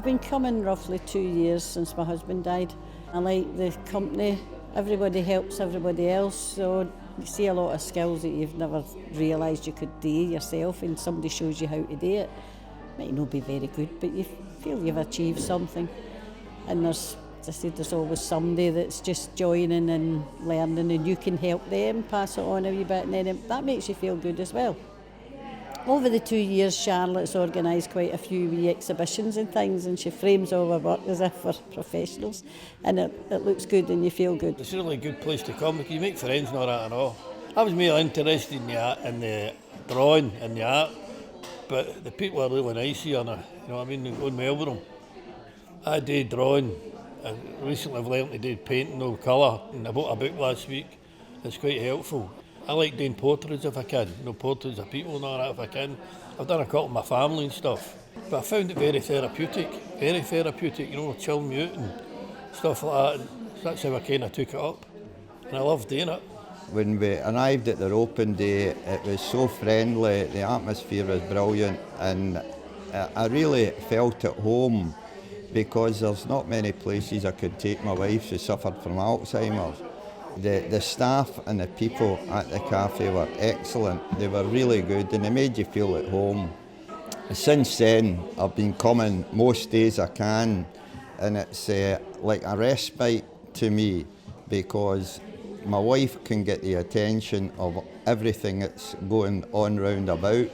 I've been coming roughly 2 years since my husband died. I like the company. Everybody helps everybody else, so you see a lot of skills that you've never realised you could do yourself, and somebody shows you how to do it. Might not be very good, but you feel you've achieved something. And there's, as I said, there's always somebody that's just joining and learning, and you can help them pass it on a wee bit, and then that makes you feel good as well. Over the 2 years, Charlotte's organised quite a few wee exhibitions and things, and she frames all her work as if for professionals, and it looks good and you feel good. It's a really good place to come. You make friends and all that and all. I was more interested in the drawing and the art, but the people are really nice here, you know what I mean, going well with them. I do drawing, and recently I've learned to do painting with colour, and I bought a book last week. It's quite helpful. I like doing portraits if I can, portraits of people and all that if I can. I've done a couple of my family and stuff, but I found it very therapeutic, chill me out and stuff like that. And that's how I kind of took it up, and I love doing it. When we arrived at their open day, it was so friendly, the atmosphere was brilliant, and I really felt at home because there's not many places I could take my wife who suffered from Alzheimer's. The staff and the people at the cafe were excellent. They were really good and they made you feel at home. Since then, I've been coming most days I can, and it's like a respite to me because my wife can get the attention of everything that's going on round about.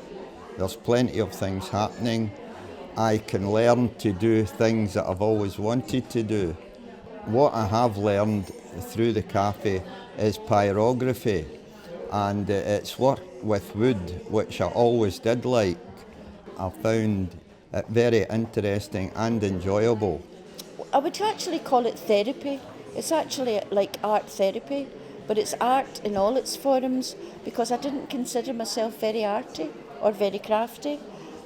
There's plenty of things happening. I can learn to do things that I've always wanted to do. What I have learned through the cafe is pyrography, and it's work with wood, which I always did like. I found it very interesting and enjoyable. I would actually call it therapy. It's actually like art therapy, but it's art in all its forms because I didn't consider myself very arty or very crafty.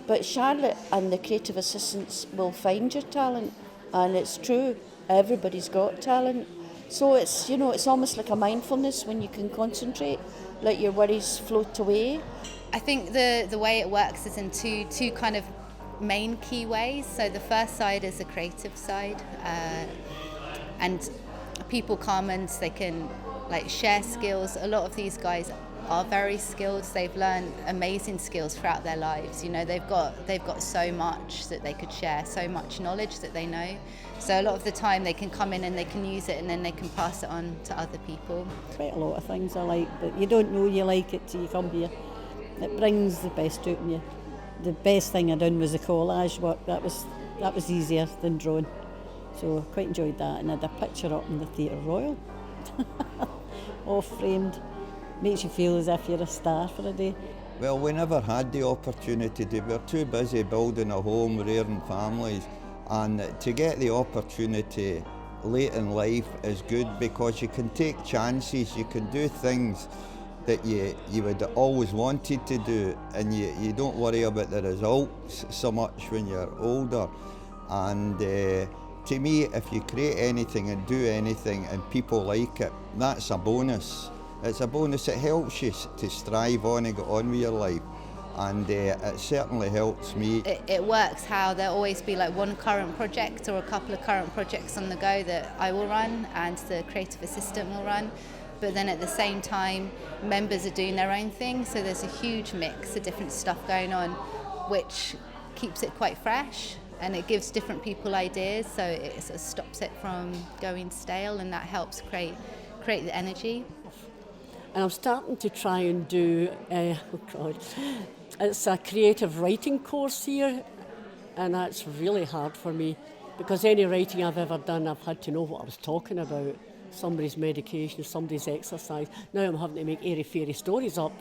But Charlotte and the creative assistants will find your talent, and it's true, everybody's got talent. So it's, it's almost like a mindfulness when you can concentrate, let your worries float away. I think the way it works is in two kind of main key ways. So the first side is the creative side, and people come and they can share skills. A lot of these guys are very skilled. They've learned amazing skills throughout their lives. They've got so much that they could share, so much knowledge that they know. So a lot of the time they can come in and they can use it and then they can pass it on to other people. Quite a lot of things I like, but you don't know you like it till you come here. It brings the best out in you. The best thing I done was the collage work. That was easier than drawing. So I quite enjoyed that, and I had a picture up in the Theatre Royal, all framed. Makes you feel as if you're a star for a day. Well, we never had the opportunity to. We were too busy building a home, rearing families, and to get the opportunity late in life is good because you can take chances, you can do things that you would always wanted to do, and you don't worry about the results so much when you're older. And to me, if you create anything and do anything and people like it, that's a bonus. It's a bonus. It helps you to strive on and get on with your life, and it certainly helps me. It works how there'll always be one current project or a couple of current projects on the go that I will run and the creative assistant will run, but then at the same time members are doing their own thing, so there's a huge mix of different stuff going on, which keeps it quite fresh and it gives different people ideas, so it sort of stops it from going stale, and that helps create the energy. And I'm starting to try and do, it's a creative writing course here, and that's really hard for me because any writing I've ever done, I've had to know what I was talking about. Somebody's medication, somebody's exercise. Now I'm having to make airy-fairy stories up,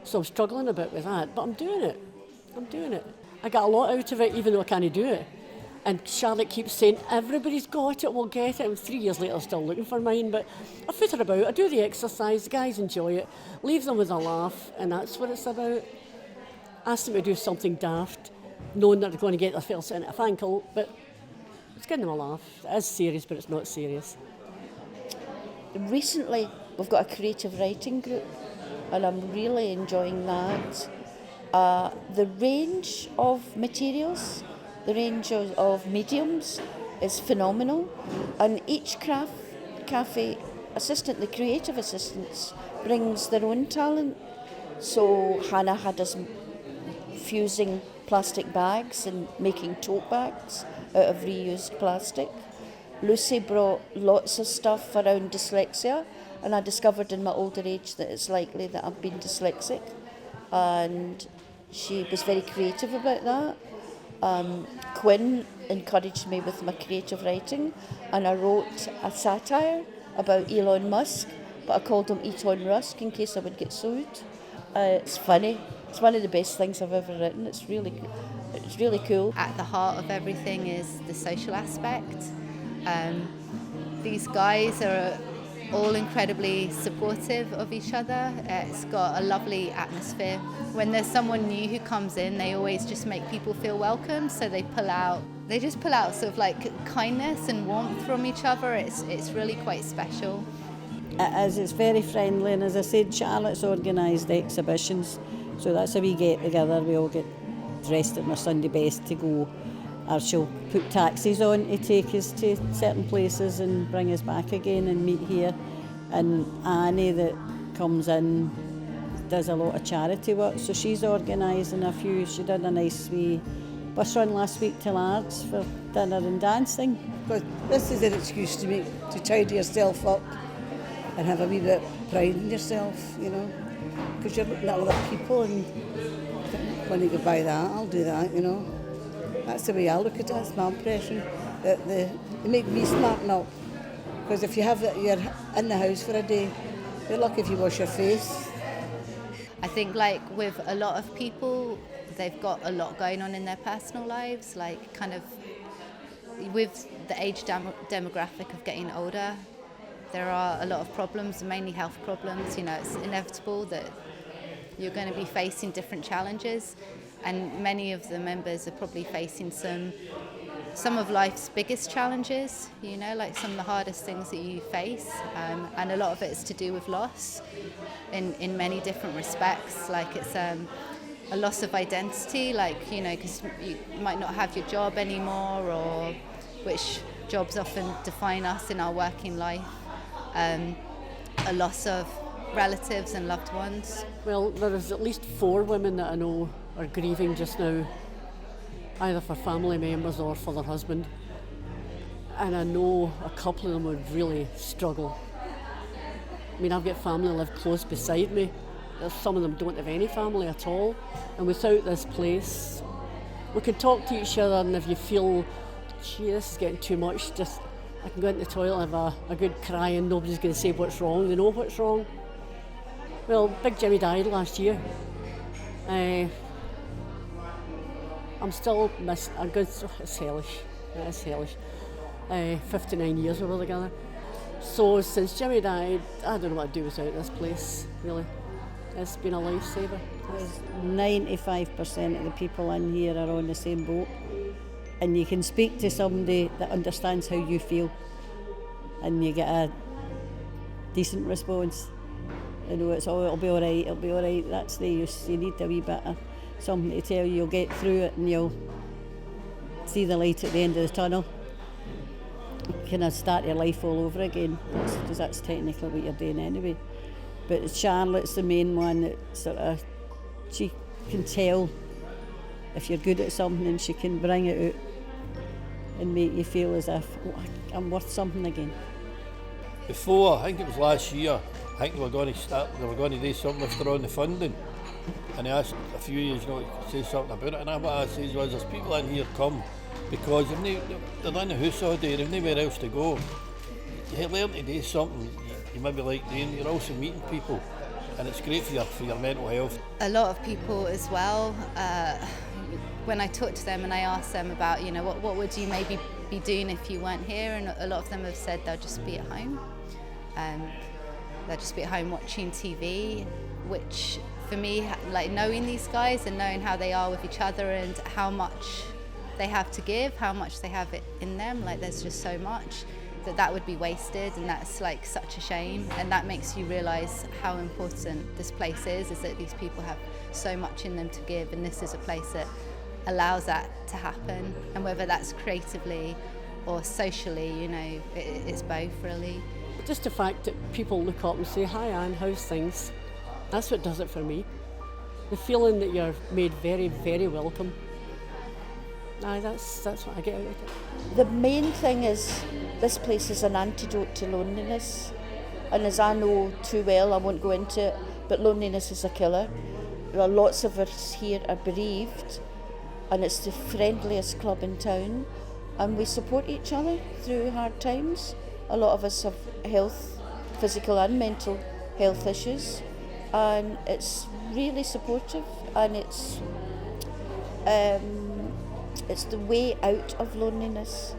so I'm struggling a bit with that, but I'm doing it. I got a lot out of it, even though I can't do it. And Charlotte keeps saying, everybody's got it, we'll get it. And 3 years later, I'm still looking for mine. But I foot her about, I do the exercise, the guys enjoy it, leave them with a laugh, and that's what it's about. Ask them to do something daft, knowing that they're going to get themselves in a ankle, but it's giving them a laugh. It is serious, but it's not serious. Recently, we've got a creative writing group, and I'm really enjoying that. The range of materials The range of mediums is phenomenal, and each cafe assistant, the creative assistants, brings their own talent. So Hannah had us fusing plastic bags and making tote bags out of reused plastic. Lucy brought lots of stuff around dyslexia, and I discovered in my older age that it's likely that I've been dyslexic, and she was very creative about that. Quinn encouraged me with my creative writing, and I wrote a satire about Elon Musk, but I called him Eton Rusk in case I would get sued. It's funny. It's one of the best things I've ever written. It's really cool. At the heart of everything is the social aspect. These guys are all incredibly supportive of each other. It's got a lovely atmosphere. When there's someone new who comes in, they always just make people feel welcome, so they just pull out sort of like kindness and warmth from each other. It's really quite special. It's very friendly, and as I said, Charlotte's organised exhibitions, so that's how we get together. We all get dressed in our Sunday best to go, or she'll put taxis on to take us to certain places and bring us back again and meet here. And Annie, that comes in, does a lot of charity work, so she's organising a few. She did a nice wee bus run last week to Largs for dinner and dancing. Because this is an excuse to tidy yourself up and have a wee bit of pride in yourself, you know, because you're looking at other people and when you go buy that, I'll do that, you know. That's the way I look at it. That's my impression. That they make me smarten up, because if you're in the house for a day, you're lucky if you wash your face. I think like with a lot of people, they've got a lot going on in their personal lives, like kind of with the age demographic of getting older, there are a lot of problems, mainly health problems. You know, it's inevitable that you're going to be facing different challenges, and many of the members are probably facing some of life's biggest challenges, you know, like some of the hardest things that you face, and a lot of it is to do with loss in many different respects. Like it's a loss of identity, like, you know, because you might not have your job anymore, or which jobs often define us in our working life, a loss of relatives and loved ones. Well, there is at least 4 women that I know are grieving just now, either for family members or for their husband. And I know a couple of them would really struggle. I mean, I've got family that live close beside me. Some of them don't have any family at all. And without this place, we can talk to each other, and if you feel, gee, this is getting too much, I can go into the toilet and have a good cry, and nobody's going to say what's wrong. They know what's wrong. Well, Big Jimmy died last year. I'm still missing a good, it's hellish. It's hellish. 59 years we were together. So since Jimmy died, I don't know what to do without this place, really. It's been a lifesaver. 95% of the people in here are on the same boat, and you can speak to somebody that understands how you feel, and you get a decent response. You know, it'll be all right, that's the use. You need a wee bit of something to tell you, you'll get through it and you'll see the light at the end of the tunnel. Kind of start your life all over again, because that's technically what you're doing anyway. But Charlotte's the main one that sort of, she can tell if you're good at something, and she can bring it out and make you feel as if, oh, I'm worth something again. Before, I think it was last year, I think they were going to do something if they're on the funding. And I asked a few years, you know, to say something about it, and what I said was, there's people in here come because they're in the house all day, they've nowhere else to go. You learn to do something you maybe like doing, you're also meeting people, and it's great for your mental health. A lot of people as well, when I talk to them and I ask them about, you know, what would you maybe be doing if you weren't here, and a lot of them have said they'll just be at home. They'll just be at home watching TV, which for me, like knowing these guys and knowing how they are with each other and how much they have to give, how much they have it in them, like there's just so much that would be wasted, and that's like such a shame. And that makes you realise how important this place is that these people have so much in them to give, and this is a place that allows that to happen, and whether that's creatively or socially, you know, it's both really. Just the fact that people look up and say, "Hi Anne, how's things?" That's what does it for me. The feeling that you're made very, very welcome. Aye, that's what I get out of it. The main thing is this place is an antidote to loneliness. And as I know too well, I won't go into it, but loneliness is a killer. There are lots of us here are bereaved, and it's the friendliest club in town. And we support each other through hard times. A lot of us have health, physical and mental health issues, and it's really supportive, and it's the way out of loneliness.